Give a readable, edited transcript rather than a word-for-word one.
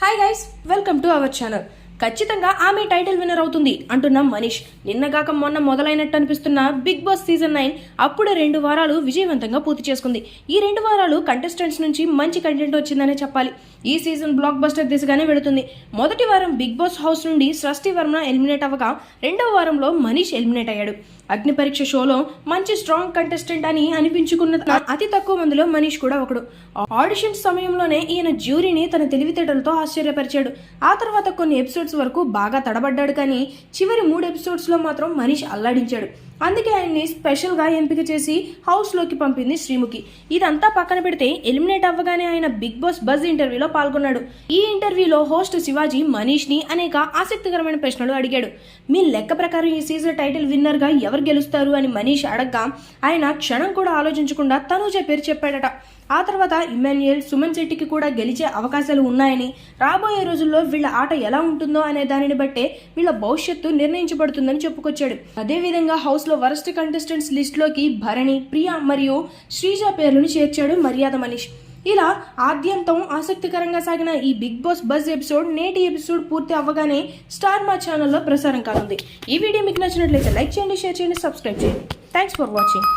Hi guys, welcome to our channel. ఖచ్చితంగా ఆమె title winner అవుతుంది అంటున్న మనీష్. నిన్నగాక మొన్న మొదలైనట్టు అనిపిస్తున్న బిగ్ బాస్ సీజన్ 9 అప్పుడే 2 వారాలు విజయవంతంగా పూర్తి చేసుకుంది. ఈ 2 వారాలు కంటెస్టెంట్స్ నుంచి మంచి కంటెంట్ వచ్చిందనే చెప్పాలి. ఈ సీజన్ బ్లాక్ బస్టర్ దిశగానే వెళుతుంది. మొదటి వారం బిగ్ బాస్ హౌస్ నుండి సృష్టి వర్మ ఎలిమినేట్ అవ్వగా, రెండవ వారంలో మనీష్ ఎలిమినేట్ అయ్యాడు. అగ్ని పరీక్ష షోలో మంచి స్ట్రాంగ్ కంటెస్టెంట్ అని అనిపించుకున్న అతి తక్కువ మందిలో మనీష్ కూడా ఒకడు. ఆడిషన్ సమయంలోనే ఈయన జ్యూరీని తన తెలివితేటలతో ఆశ్చర్యపరిచాడు. ఆ తర్వాత కొన్ని ఎపిసోడ్స్ వరకు బాగా తడబడ్డాడు, కానీ చివరి 3 ఎపిసోడ్స్ లో మాత్రం మనీష్ అల్లాడించాడు. అందుకే ఆయన్ని స్పెషల్ గా ఎంపిక చేసి హౌస్ లోకి పంపింది శ్రీముఖి. ఇదంతా పక్కన పెడితే ఎలిమినేట్ అవ్వగానే ఆయన బిగ్ బాస్ బజ్ ఇంటర్వ్యూలో పాల్గొన్నాడు. ఈ ఇంటర్వ్యూలో హోస్ట్ శివాజీ మనీష్ ని అనేక ఆసక్తికరమైన ప్రశ్నలు అడిగాడు. మీ లెక్క ప్రకారం ఈ సీజన్ టైటిల్ విన్నర్ గా ఎవరు గెలుస్తారు అని మనీష్ అడగ్గా, ఆయన క్షణం కూడా ఆలోచించకుండా తనూజ పేరు చెప్పాడట. ఆ తర్వాత ఇమాన్యుయల్, సుమన్ శెట్టికి కూడా గెలిచే అవకాశాలు ఉన్నాయని, రాబోయే రోజుల్లో వీళ్ళ ఆట ఎలా ఉంటుందో అనే దానిని బట్టే వీళ్ళ భవిష్యత్తు నిర్ణయించబడుతుందని చెప్పుకొచ్చాడు. అదేవిధంగా హౌస్ లో వరస్ట్ కంటెస్టెంట్స్ లిస్ట్ లోకి భరణి, ప్రియా మరియు శ్రీజ పేర్లను చేర్చాడు మర్యాద మనీష్. ఇలా ఆద్యంతం ఆసక్తికరంగా సాగిన ఈ బిగ్ బాస్ బజ్ ఎపిసోడ్ నేటి ఎపిసోడ్ పూర్తి అవ్వగానే స్టార్ మా ఛానల్లో ప్రసారం కానుంది. ఈ వీడియో మీకు నచ్చినట్లయితే లైక్ చేయండి, షేర్ చేయండి, సబ్స్క్రైబ్ చేయండి. Thanks for watching.